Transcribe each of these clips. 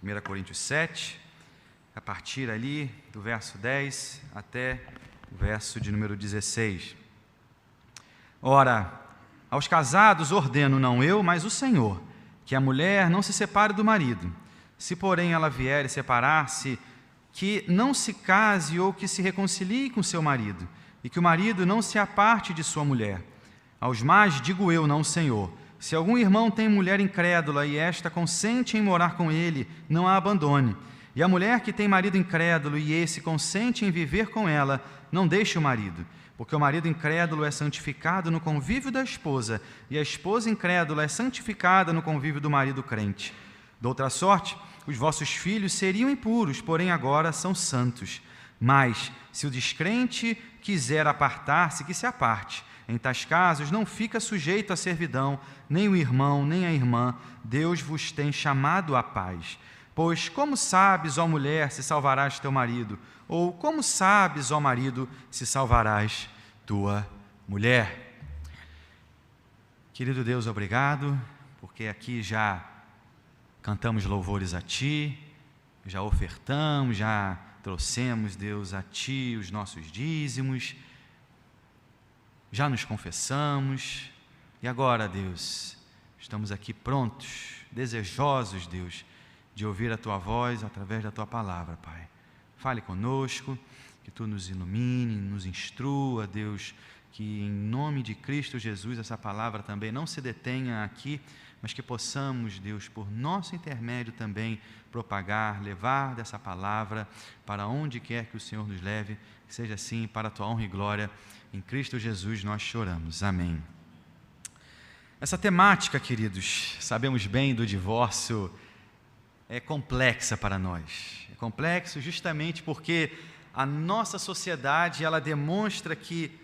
1 Coríntios 7, a partir ali do verso 10 até o verso de número 16. Ora, aos casados ordeno não eu, mas o Senhor, que a mulher não se separe do marido. Se, porém, ela vier separar-se, que não se case ou que se reconcilie com seu marido, e que o marido não se aparte de sua mulher. Aos mais digo eu, não o Senhor: se algum irmão tem mulher incrédula e esta consente em morar com ele, não a abandone. E a mulher que tem marido incrédulo e esse consente em viver com ela, não deixe o marido, porque o marido incrédulo é santificado no convívio da esposa, e a esposa incrédula é santificada no convívio do marido crente. De outra sorte, os vossos filhos seriam impuros, porém agora são santos. Mas, se o descrente quiser apartar-se, que se aparte. Em tais casos, não fica sujeito à servidão, nem o irmão, nem a irmã. Deus vos tem chamado à paz. Pois como sabes, ó mulher, se salvarás teu marido? Ou como sabes, ó marido, se salvarás tua mulher? Querido Deus, obrigado, porque aqui já cantamos louvores a Ti, já ofertamos, já trouxemos, Deus, a Ti os nossos dízimos, já nos confessamos, e agora, Deus, estamos aqui prontos, desejosos, Deus, de ouvir a Tua voz através da Tua palavra, Pai. Fale conosco, que Tu nos ilumine, nos instrua, Deus, que em nome de Cristo Jesus essa palavra também não se detenha aqui, mas que possamos, Deus, por nosso intermédio também propagar, levar dessa palavra para onde quer que o Senhor nos leve, que seja assim para a Tua honra e glória. Em Cristo Jesus nós choramos. Amém. Essa temática, queridos, sabemos bem do divórcio, é complexa para nós. É complexo justamente porque a nossa sociedade, ela demonstra que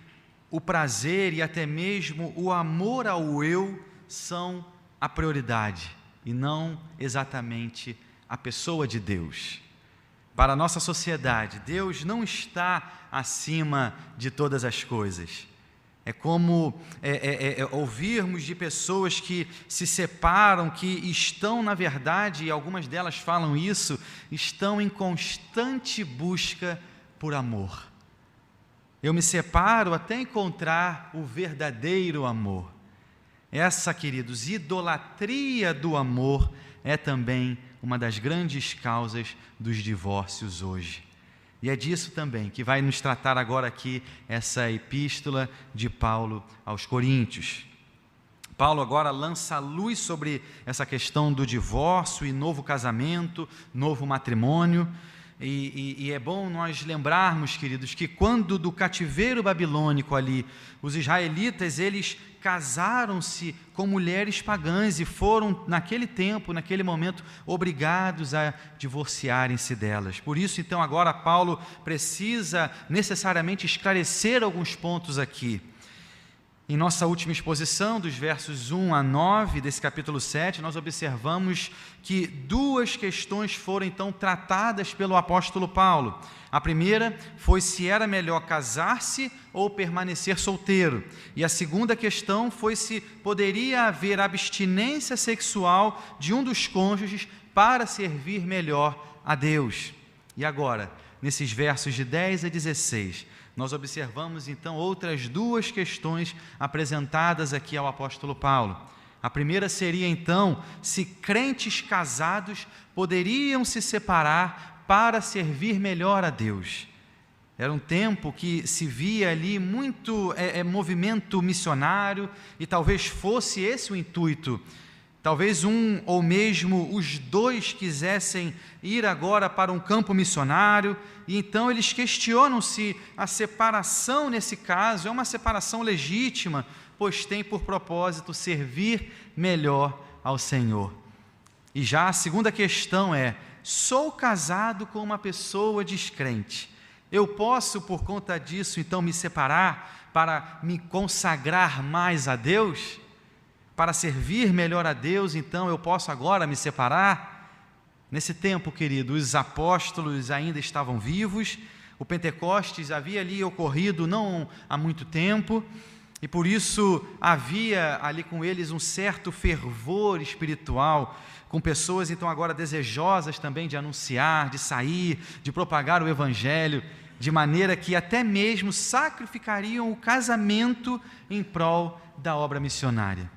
o prazer e até mesmo o amor ao eu são a prioridade e não exatamente a pessoa de Deus. Para a nossa sociedade, Deus não está acima de todas as coisas. É como ouvirmos de pessoas que se separam, que estão, na verdade, e algumas delas falam isso, estão em constante busca por amor. Eu me separo até encontrar o verdadeiro amor. Essa, queridos, idolatria do amor é também uma das grandes causas dos divórcios hoje. E é disso também que vai nos tratar agora aqui essa epístola de Paulo aos Coríntios. Paulo agora lança a luz sobre essa questão do divórcio e novo casamento, novo matrimônio. E é bom nós lembrarmos, queridos, que quando do cativeiro babilônico ali, os israelitas, eles casaram-se com mulheres pagãs e foram, naquele tempo, naquele momento, obrigados a divorciarem-se delas. Por isso, então, agora Paulo precisa necessariamente esclarecer alguns pontos aqui. Em nossa última exposição, dos versos 1 a 9 desse capítulo 7, nós observamos que duas questões foram então tratadas pelo apóstolo Paulo. A primeira foi se era melhor casar-se ou permanecer solteiro. E a segunda questão foi se poderia haver abstinência sexual de um dos cônjuges para servir melhor a Deus. E agora, nesses versos de 10 a 16, nós observamos então outras duas questões apresentadas aqui ao apóstolo Paulo. A primeira seria então se crentes casados poderiam se separar para servir melhor a Deus. Era um tempo que se via ali muito movimento missionário e talvez fosse esse o intuito. Talvez um ou mesmo os dois quisessem ir agora para um campo missionário, e então eles questionam se a separação nesse caso é uma separação legítima, pois tem por propósito servir melhor ao Senhor. E já a segunda questão é: sou casado com uma pessoa descrente, eu posso por conta disso então me separar para me consagrar mais a Deus? Para servir melhor a Deus, então eu posso agora me separar? Nesse tempo, querido, os apóstolos ainda estavam vivos, o Pentecostes havia ali ocorrido não há muito tempo, E por isso havia ali com eles um certo fervor espiritual, com pessoas então agora desejosas também de anunciar, de sair, de propagar o Evangelho, de maneira que até mesmo sacrificariam o casamento em prol da obra missionária.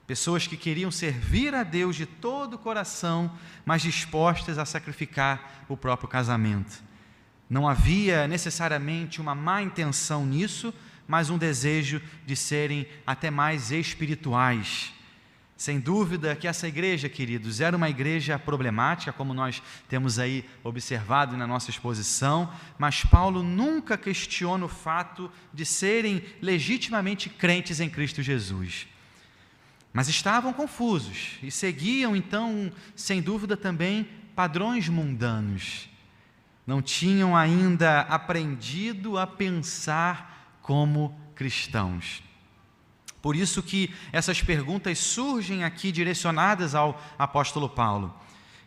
Pessoas que queriam servir a Deus de todo o coração, mas dispostas a sacrificar o próprio casamento. Não havia necessariamente uma má intenção nisso, mas um desejo de serem até mais espirituais. Sem dúvida que essa igreja, queridos, era uma igreja problemática, como nós temos aí observado na nossa exposição, mas Paulo nunca questiona o fato de serem legitimamente crentes em Cristo Jesus. Mas estavam confusos e seguiam então, sem dúvida também, padrões mundanos. Não tinham ainda aprendido a pensar como cristãos. Por isso que essas perguntas surgem aqui direcionadas ao apóstolo Paulo.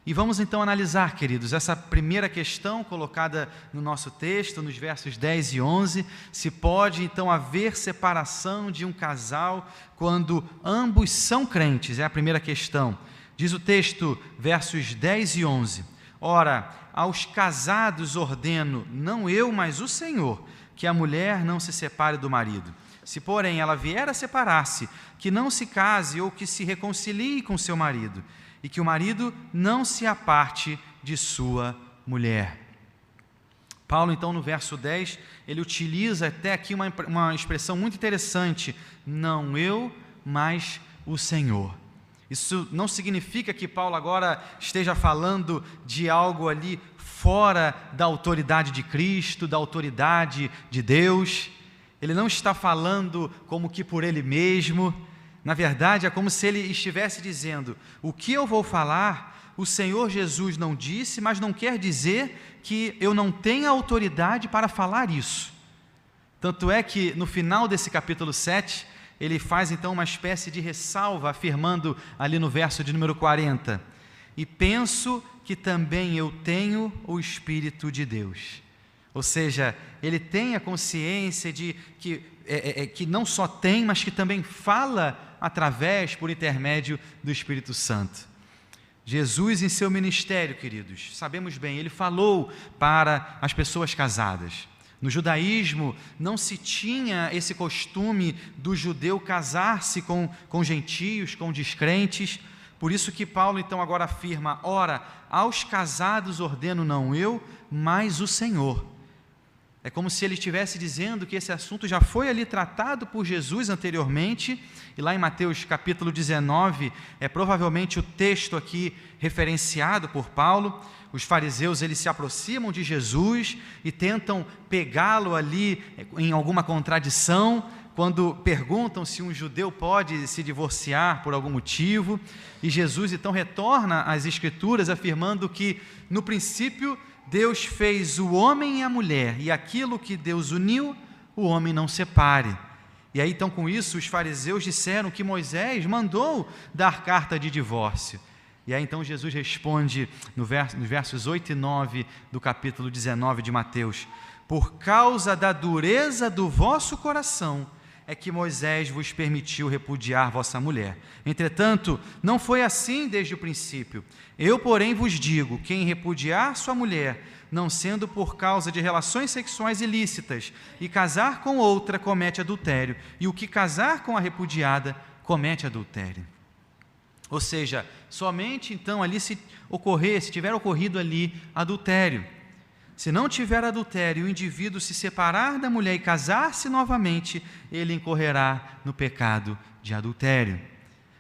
E vamos então analisar, queridos, essa primeira questão colocada no nosso texto, nos versos 10 e 11, se pode então haver separação de um casal quando ambos são crentes, é a primeira questão. Diz o texto, versos 10 e 11, ora, aos casados ordeno, não eu, mas o Senhor, que a mulher não se separe do marido. Se, porém, ela vier a separar-se, que não se case ou que se reconcilie com seu marido, e que o marido não se aparte de sua mulher. Paulo, então, no verso 10, ele utiliza até aqui uma expressão muito interessante, não eu, mas o Senhor. Isso não significa que Paulo agora esteja falando de algo ali fora da autoridade de Cristo, da autoridade de Deus. Ele não está falando como que por ele mesmo. Na verdade, é como se ele estivesse dizendo, o que eu vou falar, o Senhor Jesus não disse, mas não quer dizer que eu não tenha autoridade para falar isso. Tanto é que no final desse capítulo 7, ele faz então uma espécie de ressalva, afirmando ali no verso de número 40, e penso que também eu tenho o Espírito de Deus. Ou seja, ele tem a consciência de que não só tem, mas que também fala através, por intermédio do Espírito Santo. Jesus, em seu ministério, queridos, sabemos bem, ele falou para as pessoas casadas. No judaísmo, não se tinha esse costume do judeu casar-se com gentios, com descrentes. Por isso que Paulo, então, agora afirma, ora, aos casados ordeno não eu, mas o Senhor. É como se ele estivesse dizendo que esse assunto já foi ali tratado por Jesus anteriormente, e lá em Mateus capítulo 19, é provavelmente o texto aqui referenciado por Paulo. Os fariseus, eles se aproximam de Jesus e tentam pegá-lo ali em alguma contradição, quando perguntam se um judeu pode se divorciar por algum motivo, e Jesus então retorna às Escrituras afirmando que, no princípio, Deus fez o homem e a mulher, e aquilo que Deus uniu, o homem não separe. E aí então com isso os fariseus disseram que Moisés mandou dar carta de divórcio. E aí então Jesus responde nos versos 8 e 9 do capítulo 19 de Mateus, por causa da dureza do vosso coração, é que Moisés vos permitiu repudiar vossa mulher. Entretanto, não foi assim desde o princípio. Eu, porém, vos digo, quem repudiar sua mulher, não sendo por causa de relações sexuais ilícitas, e casar com outra, comete adultério, e o que casar com a repudiada, comete adultério. Ou seja, somente então ali se tiver ocorrido ali adultério. Se não tiver adultério, o indivíduo se separar da mulher e casar-se novamente, ele incorrerá no pecado de adultério.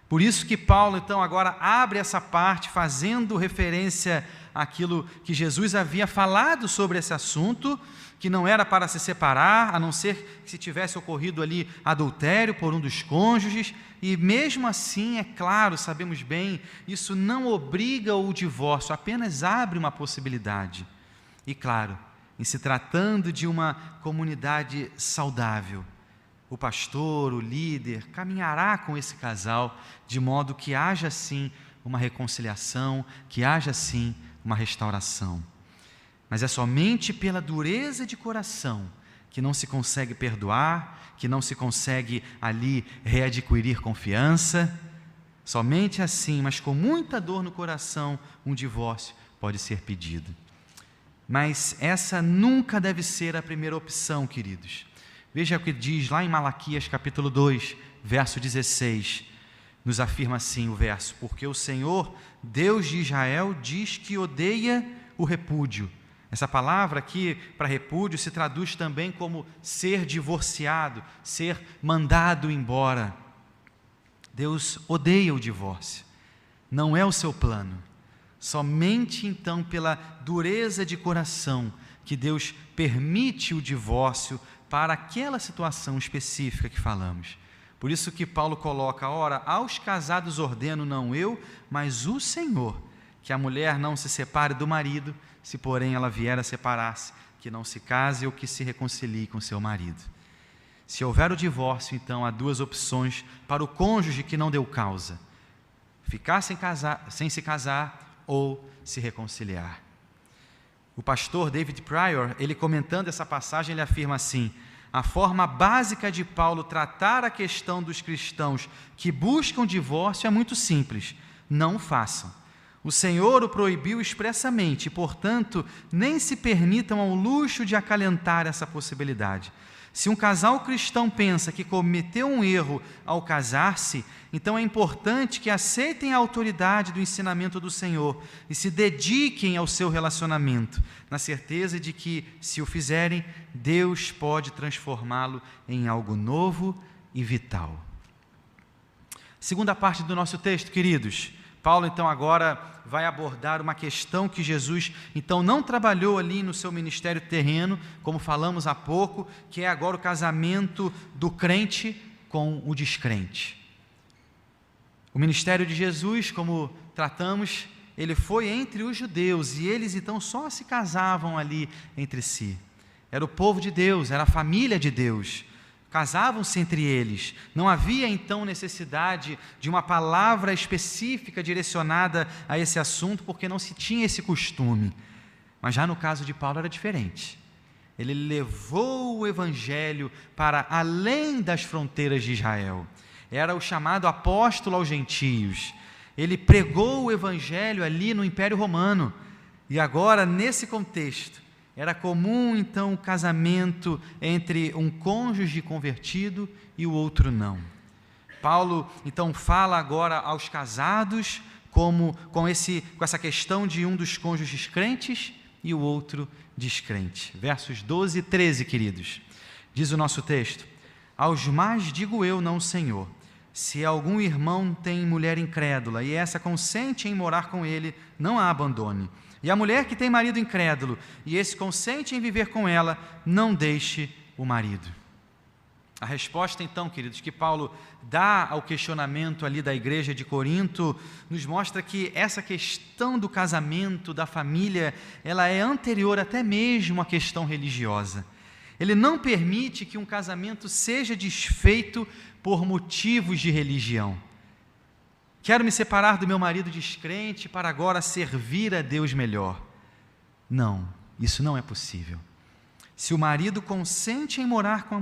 Por isso que Paulo, então, agora abre essa parte, fazendo referência àquilo que Jesus havia falado sobre esse assunto, que não era para se separar, a não ser que se tivesse ocorrido ali adultério por um dos cônjuges, e mesmo assim, é claro, sabemos bem, isso não obriga o divórcio, apenas abre uma possibilidade. E claro, em se tratando de uma comunidade saudável, o pastor, o líder, caminhará com esse casal de modo que haja sim uma reconciliação, que haja sim uma restauração. Mas é somente pela dureza de coração que não se consegue perdoar, que não se consegue ali readquirir confiança. Somente assim, mas com muita dor no coração, um divórcio pode ser pedido. Mas essa nunca deve ser a primeira opção, queridos. Veja o que diz lá em Malaquias capítulo 2, verso 16. Nos afirma assim o verso: porque o Senhor, Deus de Israel, diz que odeia o repúdio. Essa palavra aqui para repúdio se traduz também como ser divorciado, ser mandado embora. Deus odeia o divórcio, não é o seu plano. Somente então pela dureza de coração que Deus permite o divórcio para aquela situação específica que falamos. Por isso que Paulo coloca: ora, aos casados ordeno não eu, mas o Senhor, que a mulher não se separe do marido, se porém ela vier a separar-se, que não se case ou que se reconcilie com seu marido. Se houver o divórcio, então há duas opções para o cônjuge que não deu causa: ficar sem se casar ou se reconciliar. O pastor David Pryor, ele comentando essa passagem, ele afirma assim: a forma básica de Paulo tratar a questão dos cristãos que buscam divórcio é muito simples: não o façam. O Senhor o proibiu expressamente e, portanto, nem se permitam ao luxo de acalentar essa possibilidade. Se um casal cristão pensa que cometeu um erro ao casar-se, então é importante que aceitem a autoridade do ensinamento do Senhor e se dediquem ao seu relacionamento, na certeza de que, se o fizerem, Deus pode transformá-lo em algo novo e vital. Segunda parte do nosso texto, queridos. Paulo, então, agora vai abordar uma questão que Jesus, então, não trabalhou ali no seu ministério terreno, como falamos há pouco, que é agora o casamento do crente com o descrente. O ministério de Jesus, como tratamos, ele foi entre os judeus, e eles, então, só se casavam ali entre si. Era o povo de Deus, era a família de Deus. Casavam-se entre eles. Não havia então necessidade de uma palavra específica direcionada a esse assunto, porque não se tinha esse costume. Mas já no caso de Paulo era diferente. Ele levou o evangelho para além das fronteiras de Israel. Era o chamado apóstolo aos gentios. Ele pregou o evangelho ali no Império Romano. E agora, nesse contexto, era comum, então, o casamento entre um cônjuge convertido e o outro não. Paulo, então, fala agora aos casados com essa questão de um dos cônjuges crentes e o outro descrente. Versos 12 e 13, queridos. Diz o nosso texto: aos mais digo eu, não o Senhor, se algum irmão tem mulher incrédula e essa consente em morar com ele, não a abandone. E a mulher que tem marido incrédulo, e esse consente em viver com ela, não deixe o marido. A resposta, então, queridos, que Paulo dá ao questionamento ali da igreja de Corinto, nos mostra que essa questão do casamento, da família, ela é anterior até mesmo à questão religiosa. Ele não permite que um casamento seja desfeito por motivos de religião. Quero me separar do meu marido descrente para agora servir a Deus melhor. Não, isso não é possível. Se o marido consente em morar com a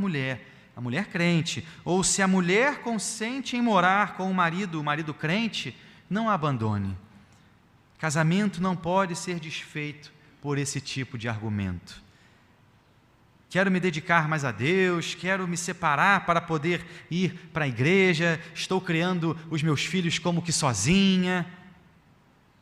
mulher crente, ou se a mulher consente em morar com o marido crente, não a abandone. Casamento não pode ser desfeito por esse tipo de argumento. Quero me dedicar mais a Deus, quero me separar para poder ir para a igreja, estou criando os meus filhos como que sozinha.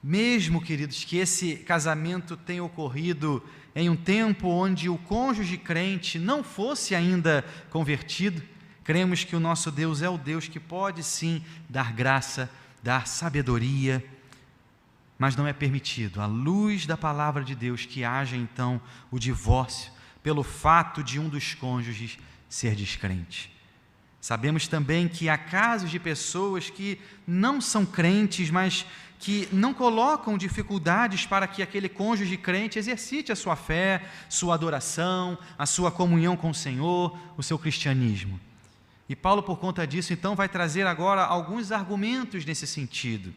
Mesmo, queridos, que esse casamento tenha ocorrido em um tempo onde o cônjuge crente não fosse ainda convertido, cremos que o nosso Deus é o Deus que pode sim dar graça, dar sabedoria, mas não é permitido, à luz da palavra de Deus, que haja então o divórcio, pelo fato de um dos cônjuges ser descrente. Sabemos também que há casos de pessoas que não são crentes, mas que não colocam dificuldades para que aquele cônjuge crente exercite a sua fé, sua adoração, a sua comunhão com o Senhor, o seu cristianismo. E Paulo, por conta disso, então, vai trazer agora alguns argumentos nesse sentido.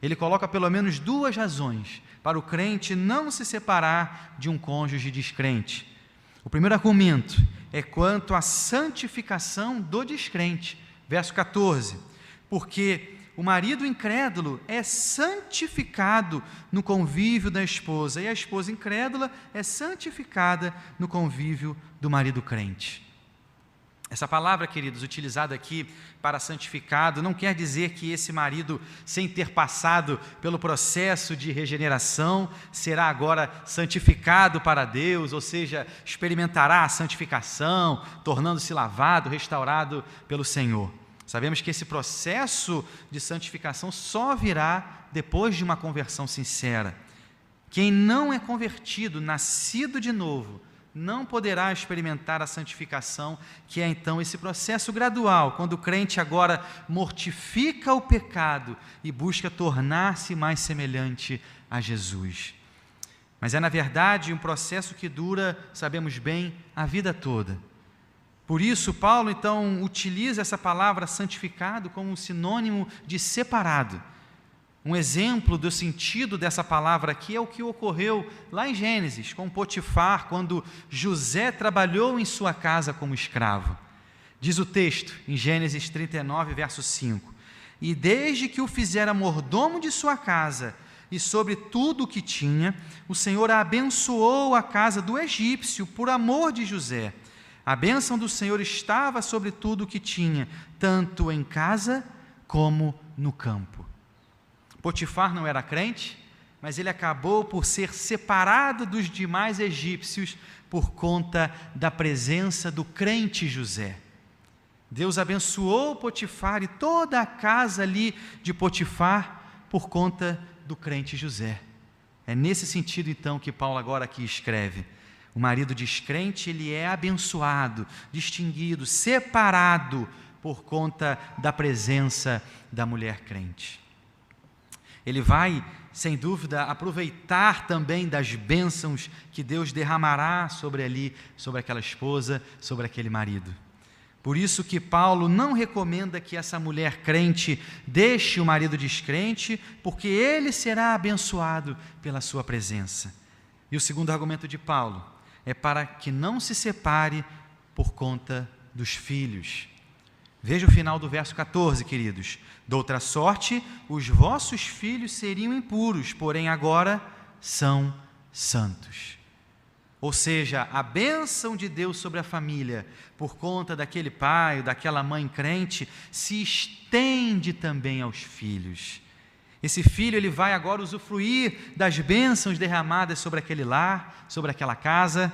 Ele coloca pelo menos duas razões para o crente não se separar de um cônjuge descrente. O primeiro argumento é quanto à santificação do descrente. Verso 14. Porque o marido incrédulo é santificado no convívio da esposa, e a esposa incrédula é santificada no convívio do marido crente. Essa palavra, queridos, utilizada aqui para santificado, não quer dizer que esse marido, sem ter passado pelo processo de regeneração, será agora santificado para Deus, ou seja, experimentará a santificação, tornando-se lavado, restaurado pelo Senhor. Sabemos que esse processo de santificação só virá depois de uma conversão sincera. Quem não é convertido, nascido de novo, não poderá experimentar a santificação, que é então esse processo gradual, quando o crente agora mortifica o pecado e busca tornar-se mais semelhante a Jesus. Mas é, na verdade, um processo que dura, sabemos bem, a vida toda. Por isso, Paulo, então, utiliza essa palavra santificado como um sinônimo de separado. Um exemplo do sentido dessa palavra aqui é o que ocorreu lá em Gênesis, com Potifar, quando José trabalhou em sua casa como escravo. Diz o texto, em Gênesis 39, verso 5, e desde que o fizera mordomo de sua casa, e sobre tudo o que tinha, o Senhor abençoou a casa do egípcio por amor de José. A bênção do Senhor estava sobre tudo o que tinha, tanto em casa como no campo. Potifar não era crente, mas ele acabou por ser separado dos demais egípcios por conta da presença do crente José. Deus abençoou Potifar e toda a casa ali de Potifar por conta do crente José. É nesse sentido então que Paulo agora aqui escreve. O marido descrente, ele é abençoado, distinguido, separado por conta da presença da mulher crente. Ele vai, sem dúvida, aproveitar também das bênçãos que Deus derramará sobre aquela esposa, sobre aquele marido. Por isso que Paulo não recomenda que essa mulher crente deixe o marido descrente, porque ele será abençoado pela sua presença. E o segundo argumento de Paulo é para que não se separe por conta dos filhos. Veja o final do verso 14, queridos. Doutra sorte, os vossos filhos seriam impuros, porém agora são santos. Ou seja, a bênção de Deus sobre a família, por conta daquele pai, daquela mãe crente, se estende também aos filhos. Esse filho, ele vai agora usufruir das bênçãos derramadas sobre aquele lar, sobre aquela casa.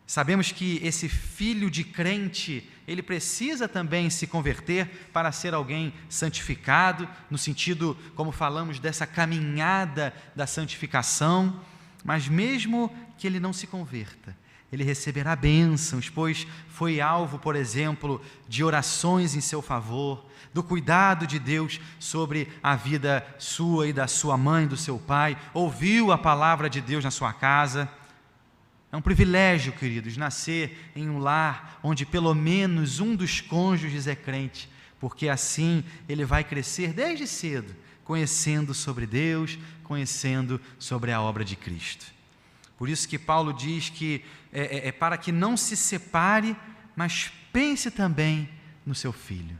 Sabemos que esse filho de crente, ele precisa também se converter para ser alguém santificado, no sentido, como falamos, dessa caminhada da santificação, mas mesmo que ele não se converta, ele receberá bênçãos, pois foi alvo, por exemplo, de orações em seu favor, do cuidado de Deus sobre a vida sua e da sua mãe, do seu pai, ouviu a palavra de Deus na sua casa. É um privilégio, queridos, nascer em um lar onde pelo menos um dos cônjuges é crente, porque assim ele vai crescer desde cedo, conhecendo sobre Deus, conhecendo sobre a obra de Cristo. Por isso que Paulo diz que é para que não se separe, mas pense também no seu filho.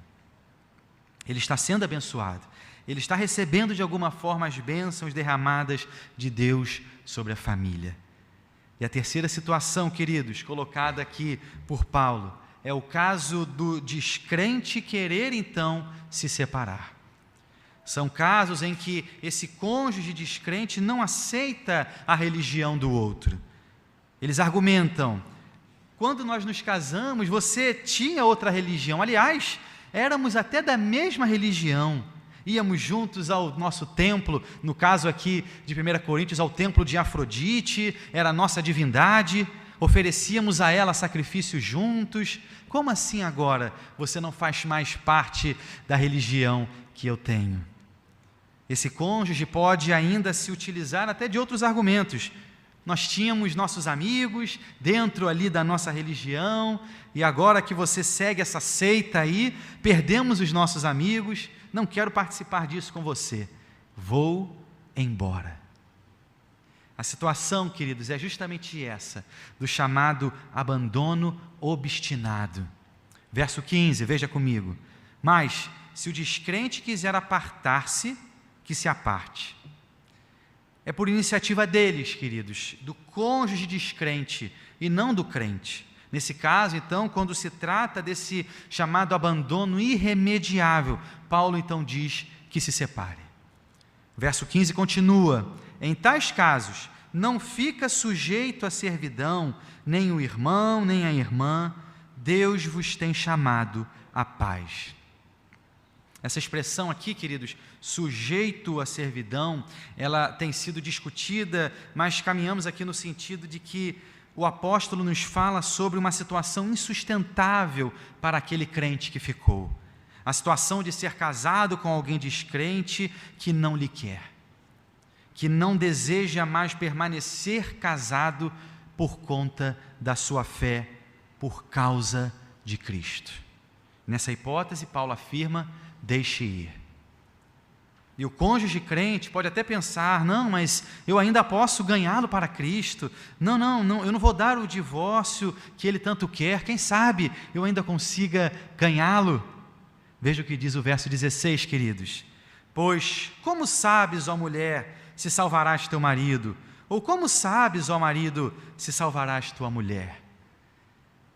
Ele está sendo abençoado, ele está recebendo de alguma forma as bênçãos derramadas de Deus sobre a família. E a terceira situação, queridos, colocada aqui por Paulo, é o caso do descrente querer então se separar. São casos em que esse cônjuge descrente não aceita a religião do outro. Eles argumentam: quando nós nos casamos, você tinha outra religião. Aliás, éramos até da mesma religião. Íamos juntos ao nosso templo, no caso aqui de 1 Coríntios, ao templo de Afrodite, era a nossa divindade, oferecíamos a ela sacrifícios juntos. Como assim agora você não faz mais parte da religião que eu tenho? Esse cônjuge pode ainda se utilizar até de outros argumentos. Nós tínhamos nossos amigos dentro ali da nossa religião, e agora que você segue essa seita aí, perdemos os nossos amigos, não quero participar disso com você, vou embora. A situação, queridos, é justamente essa, do chamado abandono obstinado. Verso 15, veja comigo. Mas, se o descrente quiser apartar-se, que se aparte. É por iniciativa deles, queridos, do cônjuge descrente e não do crente. Nesse caso, então, quando se trata desse chamado abandono irremediável, Paulo então diz que se separe. Verso 15 continua: em tais casos, não fica sujeito à servidão, nem o irmão, nem a irmã, Deus vos tem chamado à paz. Essa expressão aqui, queridos, sujeito à servidão, ela tem sido discutida, mas caminhamos aqui no sentido de que o apóstolo nos fala sobre uma situação insustentável para aquele crente que ficou. A situação de ser casado com alguém descrente que não lhe quer, que não deseja mais permanecer casado por conta da sua fé, por causa de Cristo. Nessa hipótese, Paulo afirma: deixe ir. E o cônjuge crente pode até pensar: não, mas eu ainda posso ganhá-lo para Cristo. Não, eu não vou dar o divórcio que ele tanto quer. Quem sabe eu ainda consiga ganhá-lo? Veja o que diz o verso 16, queridos. Pois como sabes, ó mulher, se salvarás teu marido? Ou como sabes, ó marido, se salvarás tua mulher?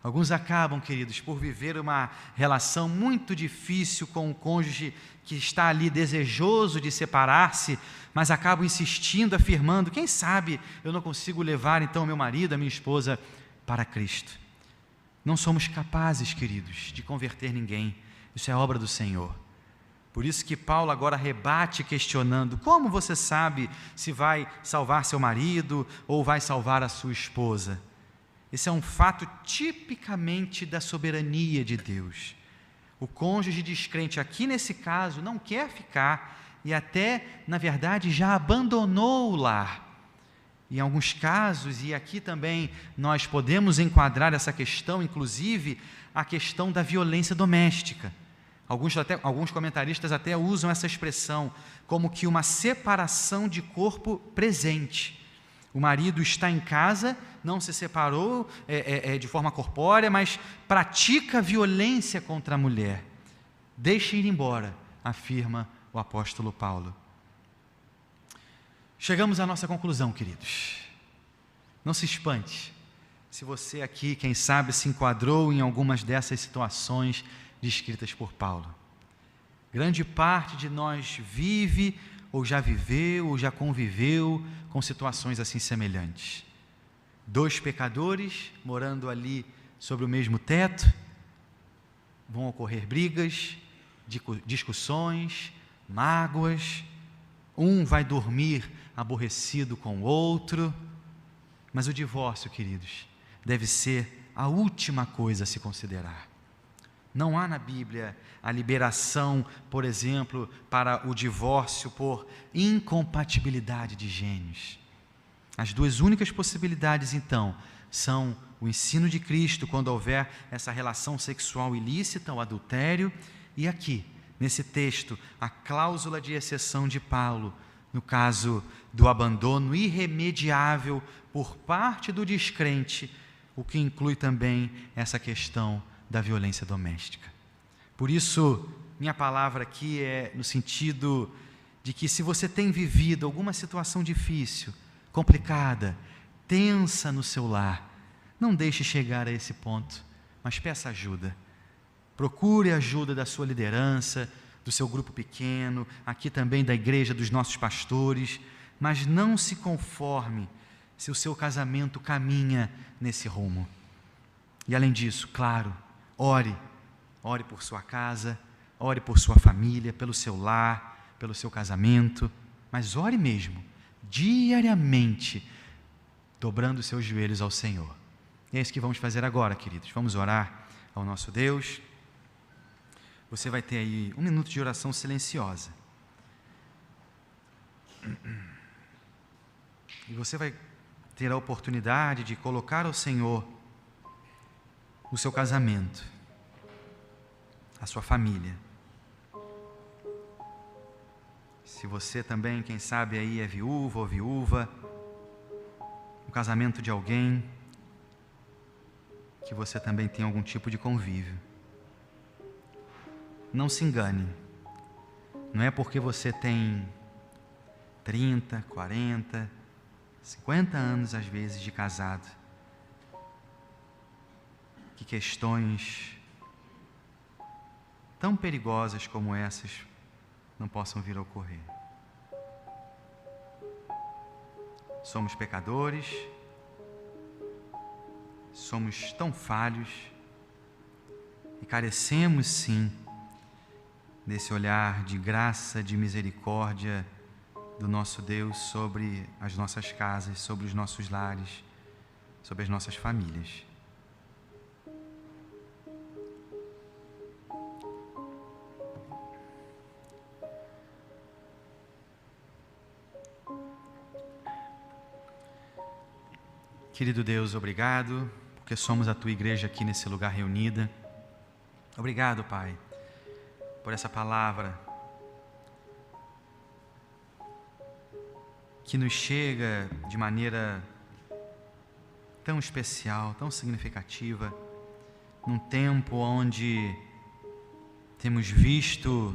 Alguns acabam, queridos, por viver uma relação muito difícil com o cônjuge que está ali desejoso de separar-se, mas acabam insistindo, afirmando: quem sabe eu não consigo levar então meu marido, a minha esposa, para Cristo. Não somos capazes, queridos, de converter ninguém. Isso é obra do Senhor. Por isso que Paulo agora rebate questionando: como você sabe se vai salvar seu marido ou vai salvar a sua esposa? Esse é um fato tipicamente da soberania de Deus. O cônjuge descrente aqui nesse caso não quer ficar e até, na verdade, já abandonou o lar. Em alguns casos, e aqui também nós podemos enquadrar essa questão, inclusive a questão da violência doméstica. Alguns comentaristas até usam essa expressão como que uma separação de corpo presente. O marido está em casa, não se separou de forma corpórea, mas pratica violência contra a mulher. Deixe ir embora, afirma o apóstolo Paulo. Chegamos à nossa conclusão, queridos. Não se espante se você aqui, quem sabe, se enquadrou em algumas dessas situações descritas por Paulo. Grande parte de nós vive, ou já viveu, ou já conviveu com situações assim semelhantes. Dois pecadores morando ali sobre o mesmo teto, vão ocorrer brigas, discussões, mágoas, um vai dormir aborrecido com o outro, mas o divórcio, queridos, deve ser a última coisa a se considerar. Não há na Bíblia a liberação, por exemplo, para o divórcio por incompatibilidade de gênios. As duas únicas possibilidades, então, são o ensino de Cristo, quando houver essa relação sexual ilícita, o adultério, e aqui, nesse texto, a cláusula de exceção de Paulo, no caso do abandono irremediável por parte do descrente, o que inclui também essa questão da violência doméstica. Por isso, minha palavra aqui é no sentido de que se você tem vivido alguma situação difícil, complicada, tensa no seu lar, não deixe chegar a esse ponto, mas peça ajuda. Procure a ajuda da sua liderança, do seu grupo pequeno, aqui também da igreja, dos nossos pastores, mas não se conforme se o seu casamento caminha nesse rumo. E além disso, claro, ore por sua casa, ore por sua família, pelo seu lar, pelo seu casamento, mas ore mesmo, diariamente, dobrando os seus joelhos ao Senhor. E é isso que vamos fazer agora, queridos. Vamos orar ao nosso Deus. Você vai ter aí 1 minuto de oração silenciosa. E você vai ter a oportunidade de colocar ao Senhor o seu casamento, a sua família. Se você também, quem sabe aí é viúva ou viúva, casamento de alguém que você também tem algum tipo de convívio. Não se engane, não é porque você tem 30, 40, 50 anos às vezes de casado, que questões tão perigosas como essas não possam vir a ocorrer. Somos pecadores, somos tão falhos e carecemos sim desse olhar de graça, de misericórdia do nosso Deus sobre as nossas casas, sobre os nossos lares, sobre as nossas famílias. Querido Deus, obrigado, porque somos a Tua igreja aqui nesse lugar reunida. Obrigado, Pai, por essa palavra que nos chega de maneira tão especial, tão significativa, num tempo onde temos visto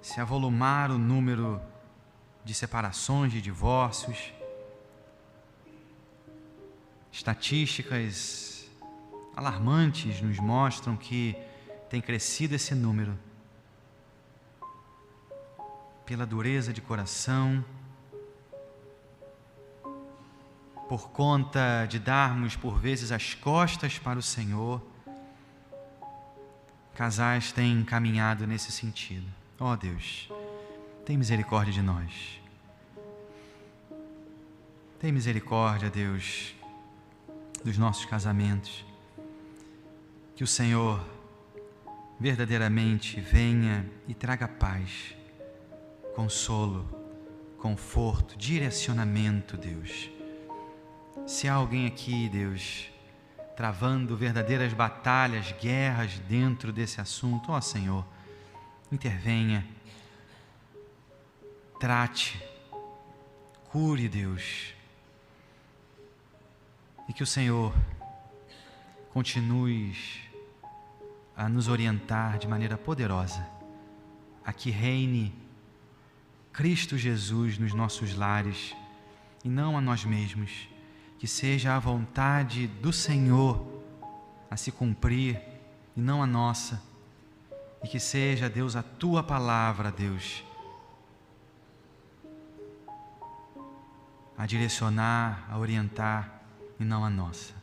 se avolumar o número de separações, de divórcios. Estatísticas alarmantes nos mostram que tem crescido esse número pela dureza de coração, por conta de darmos por vezes as costas para o Senhor. Casais têm caminhado nesse sentido. Ó Deus, tem misericórdia de nós. Tem misericórdia, Deus, dos nossos casamentos. Que o Senhor verdadeiramente venha e traga paz, consolo, conforto, direcionamento, Deus. Se há alguém aqui, Deus, travando verdadeiras batalhas, guerras dentro desse assunto, ó Senhor, intervenha, trate, cure, Deus, e que o Senhor continue a nos orientar de maneira poderosa, a que reine Cristo Jesus nos nossos lares e não a nós mesmos, que seja a vontade do Senhor a se cumprir e não a nossa, e que seja, Deus, a Tua palavra, Deus, a direcionar, a orientar e não a nossa.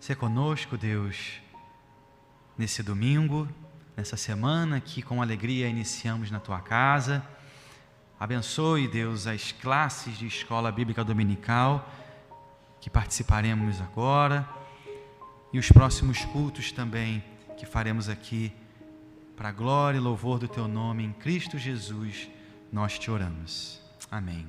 Sê conosco, Deus, nesse domingo, nessa semana que com alegria iniciamos na Tua casa. Abençoe, Deus, as classes de escola bíblica dominical que participaremos agora e os próximos cultos também que faremos aqui, para a glória e louvor do Teu nome, em Cristo Jesus, nós te oramos. Amém.